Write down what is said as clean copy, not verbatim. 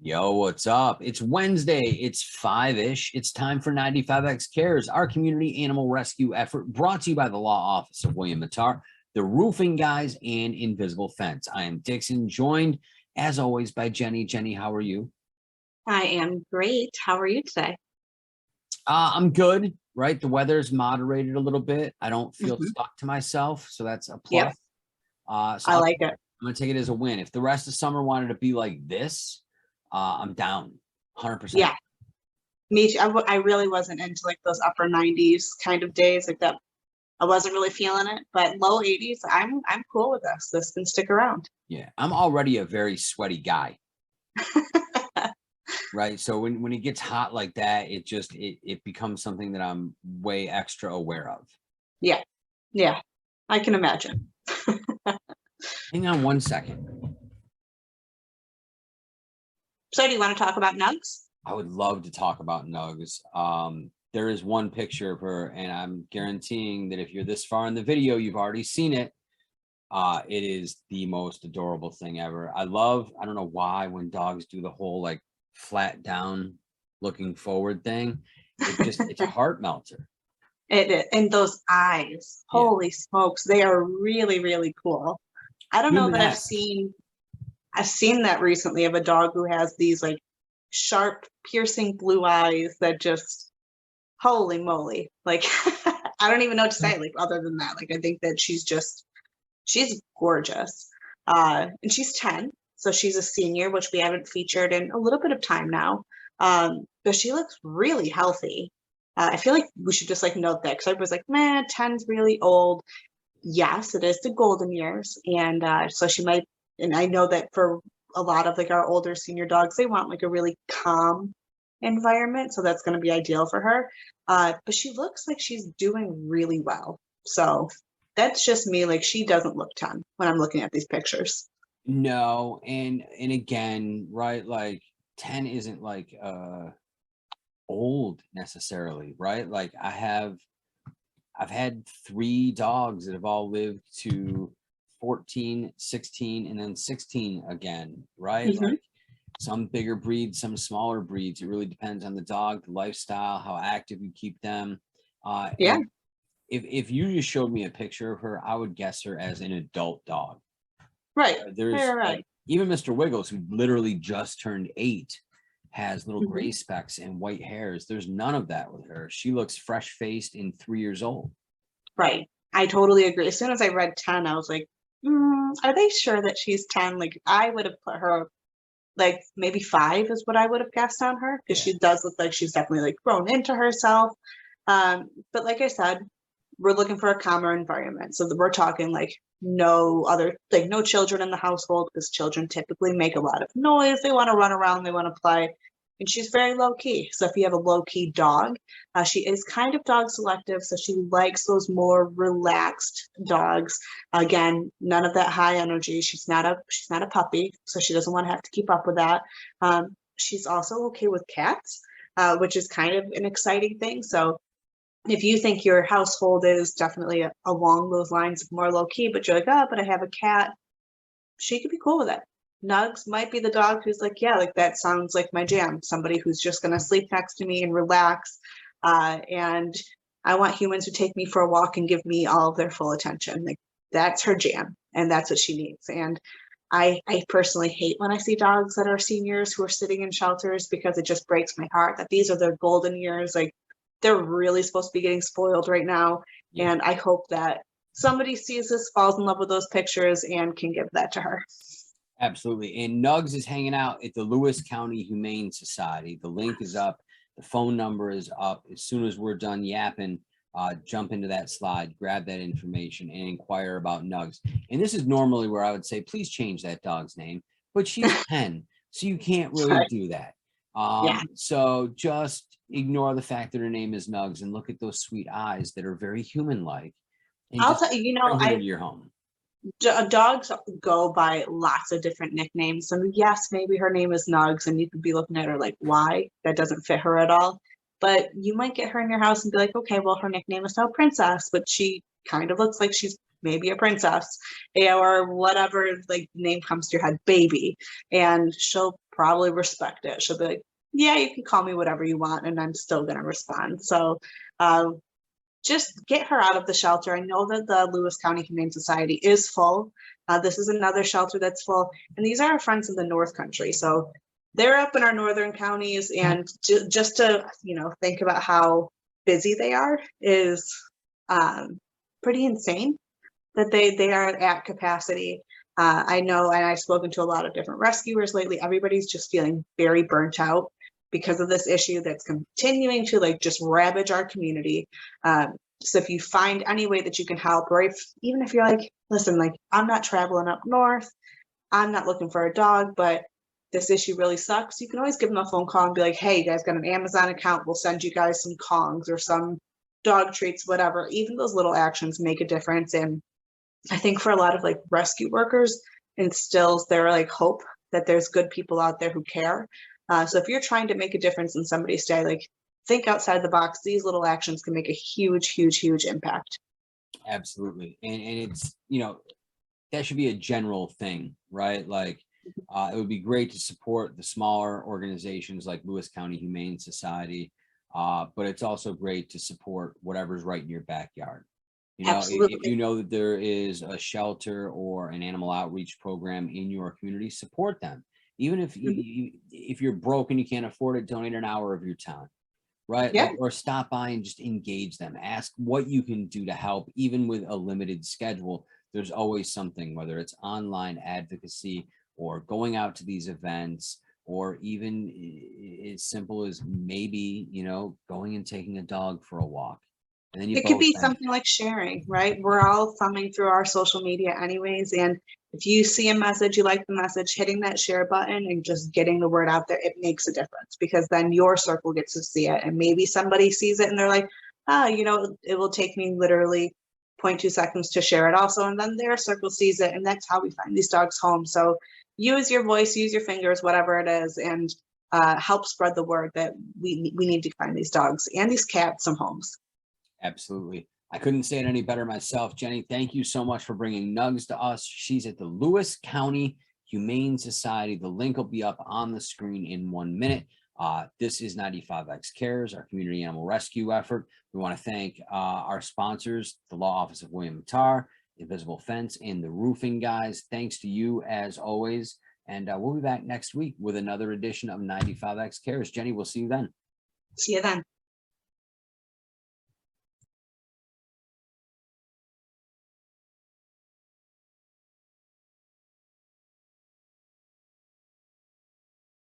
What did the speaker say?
Yo, what's up? It's Wednesday. It's 5-ish. It's time for 95X Cares, our community animal rescue effort brought to you by the law office of William Mattar, the roofing guys, and Invisible Fence. I am Dixon, joined as always by Jenny. Jenny, how are you? I am great. How are you today? I'm good, right? The weather's moderated a little bit. I don't feel Mhm. stuck to myself, so that's a Yep, plus. So I I'm like it. gonna take it as a win. If the rest of summer wanted to be like this, I'm down 100%. Yeah, me too. I really wasn't into like those upper 90s kind of days like that. I wasn't really feeling it, but low 80s, I'm cool with this. This can stick around. Yeah, I'm already a very sweaty guy, right? So when it gets hot like that, it becomes something that I'm way extra aware of. Yeah, yeah, I can imagine. Hang on one second. So do you want to talk about Nugs? I would love to talk about Nugs. There is one picture of her, and I'm guaranteeing that if you're this far in the video, you've already seen it. It is the most adorable thing ever. I don't know why when dogs do the whole like flat down looking forward thing, it's a heart melter. And those eyes, Yeah, holy smokes, they are really, really cool. I don't know that human-esque. I've seen that recently of a dog who has these like sharp, piercing blue eyes that just holy moly. Like I don't even know what to say like other than that. Like I think that she's gorgeous. And she's 10, so she's a senior, which we haven't featured in a little bit of time now. But she looks really healthy. I feel like we should just like note that because I was like, man, 10's really old. Yes, it is the golden years. And so she might, and I know that for a lot of like our older senior dogs, they want like a really calm environment. So that's going to be ideal for her. But she looks like she's doing really well. So that's just me. Like she doesn't look 10 when I'm looking at these pictures. No, and again, right? Like 10 isn't like old necessarily, right? Like I've had 3 dogs that have all lived to 14, 16, and then 16 again, right? Hmm. Like some bigger breeds, some smaller breeds. It really depends on the dog, the lifestyle, how active you keep them. Yeah. And if you just showed me a picture of her, I would guess her as an adult dog. Right. There's Right. Right. like even Mr. Wiggles, who literally just turned 8, has little Hmm. gray specks and white hairs. There's none of that with her. She looks fresh faced and 3 years old. Right. I totally agree. As soon as I read 10, I was like, are they sure that she's 10? Like I would have put her like maybe 5 is what I would have guessed on her because Yeah. she does look like she's definitely like grown into herself. But like I said, we're looking for a calmer environment. So that we're talking like no children in the household because children typically make a lot of noise. They want to run around, they want to play. And she's very low key. So if you have a low key dog, she is kind of dog selective. So she likes those more relaxed dogs. Again, none of that high energy. She's not a puppy, so she doesn't want to have to keep up with that. She's also okay with cats, which is kind of an exciting thing. So if you think your household is definitely along those lines of more low key, but you're like, oh, but I have a cat, she could be cool with it. Nugs might be the dog who's like, yeah, like that sounds like my jam. Somebody who's just going to sleep next to me and relax. And I want humans who take me for a walk and give me all of their full attention. Like that's her jam, and that's what she needs. And I personally hate when I see dogs that are seniors who are sitting in shelters because it just breaks my heart that these are their golden years. Like they're really supposed to be getting spoiled right now. Yeah. And I hope that somebody sees this, falls in love with those pictures, and can give that to her. Absolutely. And Nugs is hanging out at the Lewis County Humane Society. The link is up. The phone number is up. As soon as we're done yapping, jump into that slide, grab that information, and inquire about Nugs. And this is normally where I would say, please change that dog's name, but she's 10, so you can't really But do that. yeah, So just ignore the fact that her name is Nugs and look at those sweet eyes that are very human-like, and I'll just tell you, bring her into your home. dogs go by lots of different nicknames. So yes, maybe her name is Nugs, and you could be looking at her like, why? That doesn't fit her at all. But you might get her in your house and be like, okay, well, her nickname is now Princess, but she kind of looks like she's maybe a princess, or whatever like name comes to your head, baby, and she'll probably respect it. She'll be like, yeah, you can call me whatever you want, and I'm still going to respond. So just get her out of the shelter. I know that the Lewis County Humane Society is full. This is another shelter that's full, and these are our friends in the North Country. So they're up in our northern counties, and just to think about how busy they are is pretty insane that they are at capacity. I know, and I've spoken to a lot of different rescuers lately. Everybody's just feeling very burnt out because of this issue that's continuing to like just ravage our community. So if you find any way that you can help, or even if you're like, listen, like I'm not traveling up north, I'm not looking for a dog, but this issue really sucks, you can always give them a phone call and be like, hey, you guys got an Amazon account, we'll send you guys some Kongs or some dog treats, whatever. Even those little actions make a difference. And I think for a lot of like rescue workers, instills their like hope that there's good people out there who care. So if you're trying to make a difference in somebody's day, like think outside the box. These little actions can make a huge, huge, huge impact. Absolutely. And it's, that should be a general thing, right? Like it would be great to support the smaller organizations like Lewis County Humane Society, but it's also great to support whatever's right in your backyard. If you know that there is a shelter or an animal outreach program in your community, support them. Even if if you're broke and you can't afford it, donate an hour of your time, right? Yeah. Like, or stop by and just engage them. Ask what you can do to help. Even with a limited schedule, there's always something, whether it's online advocacy or going out to these events, or even as simple as maybe, going and taking a dog for a walk. And then you It could be both something like sharing, right? We're all thumbing through our social media anyways. And if you see a message, you like the message, hitting that share button and just getting the word out there, it makes a difference, because then your circle gets to see it. And maybe somebody sees it and they're like, it will take me literally 0.2 seconds to share it also. And then their circle sees it. And that's how we find these dogs home. So use your voice, use your fingers, whatever it is, and help spread the word that we need to find these dogs and these cats some homes. Absolutely. I couldn't say it any better myself. Jenny, thank you so much for bringing Nugs to us. She's at the Lewis County Humane Society. The link will be up on the screen in 1 minute. This is 95X Cares, our community animal rescue effort. We want to thank our sponsors, the Law Office of William Tar, Invisible Fence, and the Roofing Guys. Thanks to you as always. And we'll be back next week with another edition of 95X Cares. Jenny, we'll see you then. See you then.